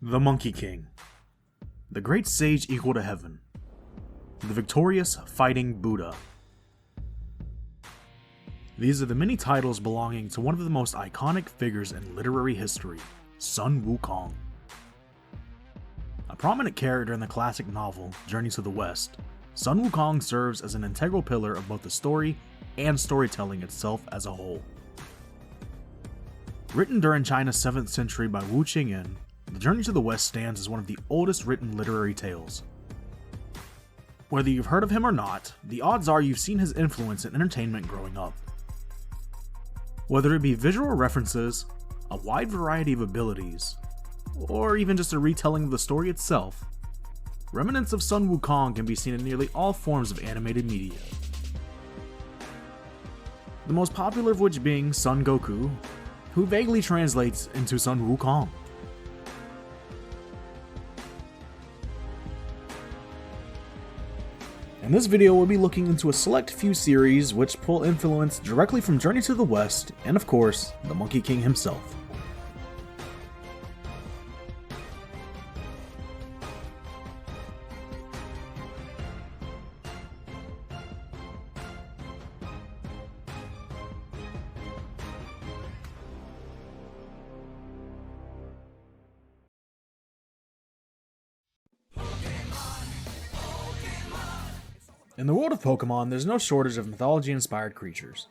The Monkey King, the great sage equal to heaven, the victorious fighting Buddha. These are the many titles belonging to one of the most iconic figures in literary history, Sun Wukong. A prominent character in the classic novel Journey to the West, Sun Wukong serves as an integral pillar of both the story and storytelling itself as a whole. Written during China's 7th century by Wu Qingyan, The Journey to the West stands as one of the oldest written literary tales. Whether you've heard of him or not, the odds are you've seen his influence in entertainment growing up. Whether it be visual references, a wide variety of abilities, or even just a retelling of the story itself, remnants of Sun Wukong can be seen in nearly all forms of animated media. The most popular of which being Sun Goku, who vaguely translates into Sun Wukong. In this video, we'll be looking into a select few series which pull influence directly from Journey to the West, and of course, the Monkey King himself. In the world of Pokemon, there's no shortage of mythology-inspired creatures.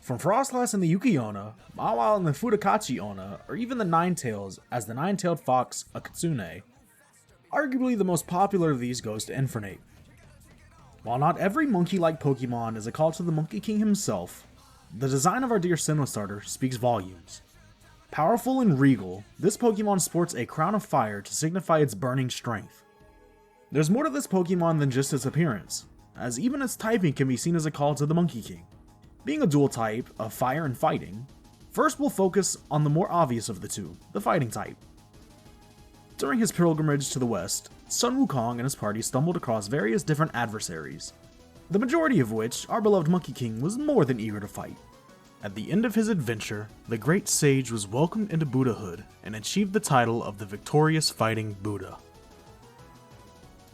From Frostlass in the Yuki-Onna, Mawile in the Fudakachi-Onna, or even the Ninetales as the nine-tailed fox Akitsune, arguably the most popular of these goes to Infernape. While not every monkey-like Pokemon is a call to the Monkey King himself, the design of our dear Sinnoh starter speaks volumes. Powerful and regal, this Pokemon sports a crown of fire to signify its burning strength. There's more to this Pokemon than just its appearance, as even its typing can be seen as a call to the Monkey King. Being a dual type of fire and fighting, first we'll focus on the more obvious of the two, the fighting type. During his pilgrimage to the west, Sun Wukong and his party stumbled across various different adversaries, the majority of which our beloved Monkey King was more than eager to fight. At the end of his adventure, the great sage was welcomed into Buddhahood and achieved the title of the victorious fighting Buddha.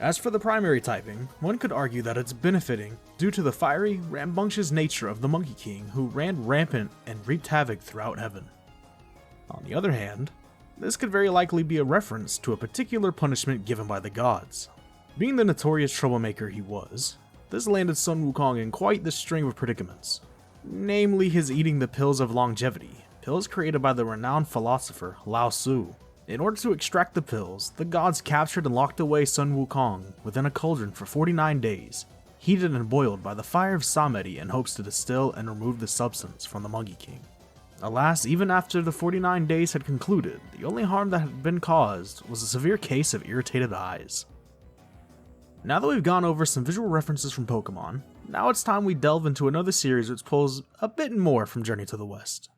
As for the primary typing, one could argue that it's benefiting due to the fiery, rambunctious nature of the Monkey King who ran rampant and wreaked havoc throughout heaven. On the other hand, this could very likely be a reference to a particular punishment given by the gods. Being the notorious troublemaker he was, this landed Sun Wukong in quite the string of predicaments, namely his eating the pills of longevity, pills created by the renowned philosopher Lao Tzu. In order to extract the pills, the gods captured and locked away Sun Wukong within a cauldron for 49 days, heated and boiled by the fire of Samedi in hopes to distill and remove the substance from the Monkey King. Alas, even after the 49 days had concluded, the only harm that had been caused was a severe case of irritated eyes. Now that we've gone over some visual references from Pokemon, now it's time we delve into another series which pulls a bit more from Journey to the West.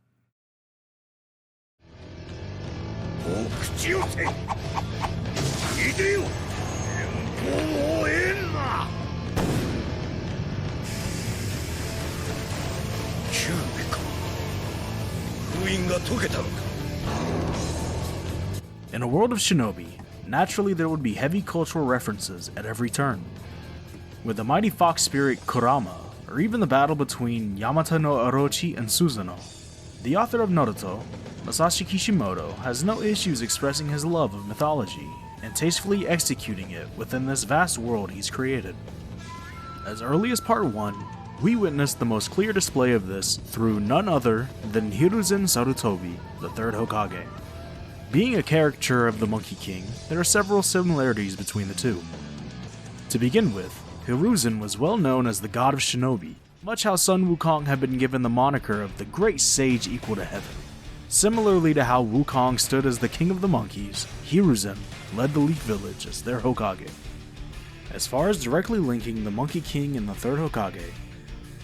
In a world of shinobi, naturally there would be heavy cultural references at every turn. With the mighty fox spirit Kurama, or even the battle between Yamata no Orochi and Susanoo, the author of Naruto, Masashi Kishimoto, has no issues expressing his love of mythology and tastefully executing it within this vast world he's created. As early as part 1, we witnessed the most clear display of this through none other than Hiruzen Sarutobi, the third Hokage. Being a caricature of the Monkey King, there are several similarities between the two. To begin with, Hiruzen was well known as the god of shinobi, much how Sun Wukong had been given the moniker of the great sage equal to heaven. Similarly to how Wukong stood as the king of the monkeys, Hiruzen led the Leaf Village as their Hokage. As far as directly linking the Monkey King and the third Hokage,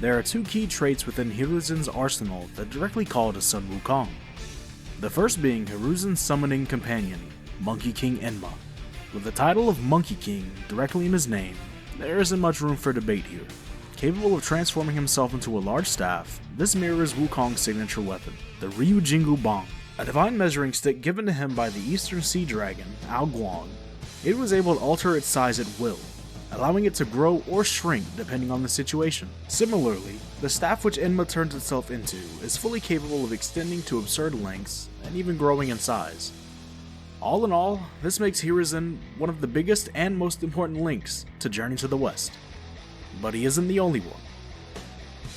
there are two key traits within Hiruzen's arsenal that directly call to Sun Wukong. The first being Hiruzen's summoning companion, Monkey King Enma. With the title of Monkey King directly in his name, there isn't much room for debate here. Capable of transforming himself into a large staff, this mirrors Wukong's signature weapon, the Ryujingu Bong, A divine measuring stick given to him by the Eastern Sea Dragon, Wukong, it was able to alter its size at will, allowing it to grow or shrink depending on the situation. Similarly, the staff which Enma turns itself into is fully capable of extending to absurd lengths and even growing in size. All in all, this makes Hiruzen one of the biggest and most important links to Journey to the West. But he isn't the only one.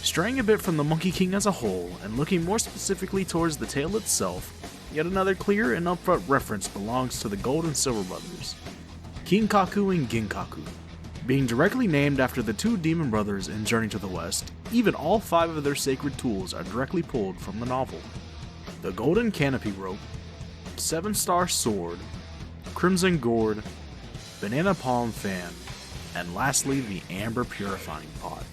Straying a bit from the Monkey King as a whole, and looking more specifically towards the tale itself, yet another clear and upfront reference belongs to the Gold and Silver Brothers, Kinkaku and Ginkaku. Being directly named after the two demon brothers in Journey to the West, even all 5 of their sacred tools are directly pulled from the novel. The Golden Canopy Rope, 7-Star Sword, Crimson Gourd, Banana Palm Fan, and lastly the Amber Purifying Pot.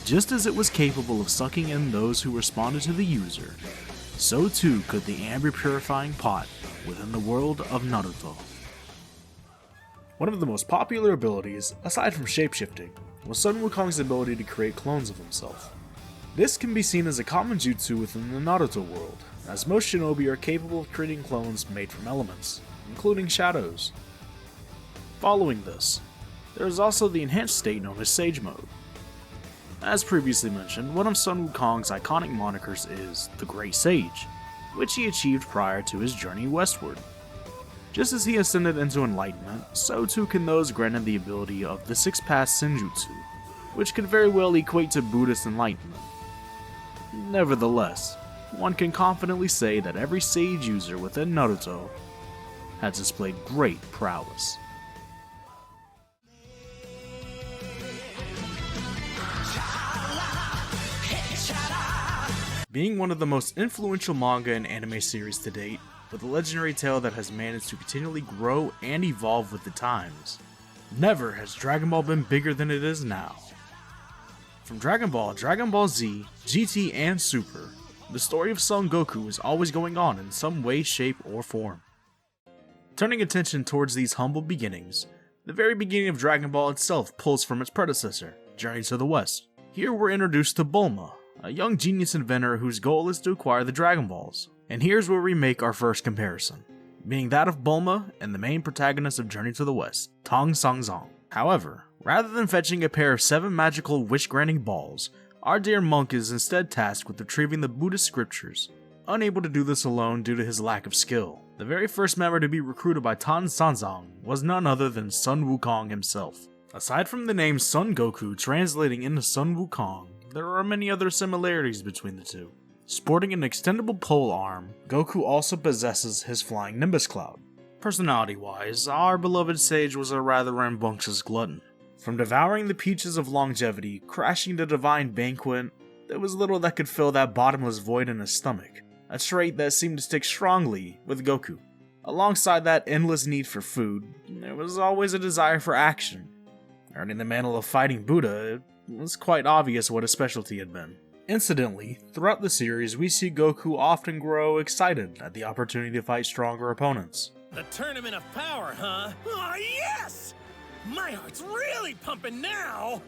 Just as it was capable of sucking in those who responded to the user, so too could the Amber Purifying Pot within the world of Naruto. One of the most popular abilities, aside from shapeshifting, was Sun Wukong's ability to create clones of himself. This can be seen as a common jutsu within the Naruto world, as most shinobi are capable of creating clones made from elements, including shadows. Following this, there is also the enhanced state known as Sage Mode. As previously mentioned, one of Sun Wukong's iconic monikers is the Great Sage, which he achieved prior to his journey westward. Just as he ascended into enlightenment, so too can those granted the ability of the 6-Pass Senjutsu, which could very well equate to Buddhist enlightenment. Nevertheless, one can confidently say that every sage user within Naruto has displayed great prowess. Being one of the most influential manga and anime series to date, with a legendary tale that has managed to continually grow and evolve with the times, never has Dragon Ball been bigger than it is now. From Dragon Ball, Dragon Ball Z, GT, and Super, the story of Son Goku is always going on in some way, shape, or form. Turning attention towards these humble beginnings, the very beginning of Dragon Ball itself pulls from its predecessor, Journey to the West. Here we're introduced to Bulma, a young genius inventor whose goal is to acquire the Dragon Balls. And here's where we make our first comparison, being that of Bulma and the main protagonist of Journey to the West, Tang Sangzong. However, rather than fetching a pair of 7 magical wish-granting balls, our dear monk is instead tasked with retrieving the Buddhist scriptures. Unable to do this alone due to his lack of skill, the very first member to be recruited by Tang Sangzong was none other than Sun Wukong himself. Aside from the name Son Goku translating into Sun Wukong, there are many other similarities between the two. Sporting an extendable pole arm, Goku also possesses his flying Nimbus Cloud. Personality-wise, our beloved sage was a rather rambunctious glutton. From devouring the peaches of longevity, crashing the divine banquet, there was little that could fill that bottomless void in his stomach, a trait that seemed to stick strongly with Goku. Alongside that endless need for food, there was always a desire for action. Earning the mantle of Fighting Buddha, it was quite obvious what his specialty had been. Incidentally, throughout the series, we see Goku often grow excited at the opportunity to fight stronger opponents. The Tournament of Power, huh? Oh, yes! My heart's really pumping now!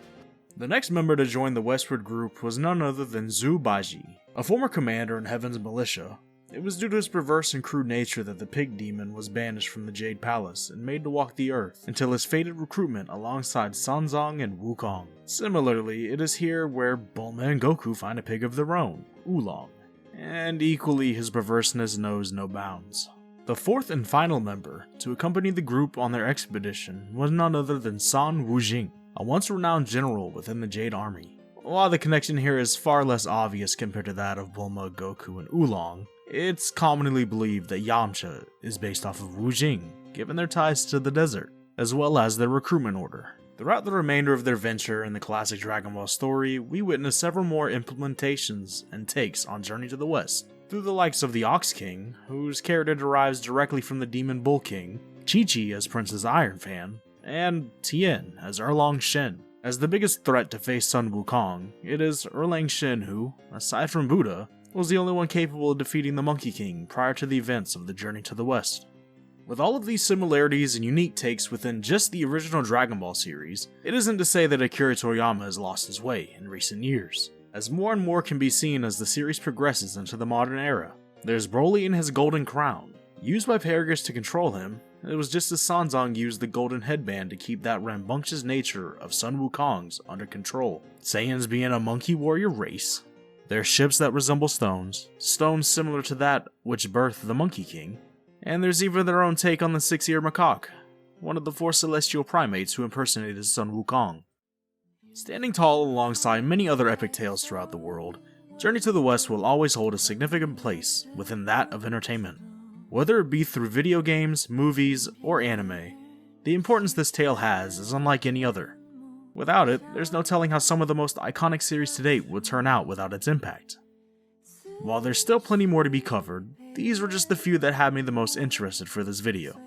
The next member to join the westward group was none other than Zhu Baiji, a former commander in Heaven's militia. It was due to his perverse and crude nature that the pig demon was banished from the Jade Palace and made to walk the earth until his fated recruitment alongside Sanzong and Wukong. Similarly, it is here where Bulma and Goku find a pig of their own, Oolong, and equally his perverseness knows no bounds. The fourth and final member to accompany the group on their expedition was none other than San Wujing, a once renowned general within the Jade Army. While the connection here is far less obvious compared to that of Bulma, Goku, and Oolong, it's commonly believed that Yamcha is based off of Wujing, given their ties to the desert, as well as their recruitment order. Throughout the remainder of their venture in the classic Dragon Ball story, we witness several more implementations and takes on Journey to the West, through the likes of the Ox King, whose character derives directly from the Demon Bull King, Chi-Chi as Princess Iron Fan, and Tien as Erlang Shen. As the biggest threat to face Sun Wukong, it is Erlang Shen who, aside from Buddha, was the only one capable of defeating the Monkey King prior to the events of the Journey to the West. With all of these similarities and unique takes within just the original Dragon Ball series, it isn't to say that Akira Toriyama has lost his way in recent years, as more and more can be seen as the series progresses into the modern era. There's Broly and his golden crown. Used by Paragus to control him, it was just as Sanzong used the golden headband to keep that rambunctious nature of Sun Wukong's under control. Saiyans being a monkey warrior race. There's ships that resemble stones similar to that which birthed the Monkey King. And there's even their own take on the six-eared macaque, one of the four celestial primates who impersonated Sun Wukong. Standing tall alongside many other epic tales throughout the world, Journey to the West will always hold a significant place within that of entertainment. Whether it be through video games, movies, or anime, the importance this tale has is unlike any other. Without it, there's no telling how some of the most iconic series to date would turn out without its impact. While there's still plenty more to be covered, these were just the few that had me the most interested for this video.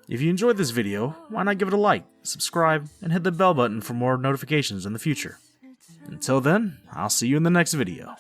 If you enjoyed this video, why not give it a like, subscribe, and hit the bell button for more notifications in the future. Until then, I'll see you in the next video.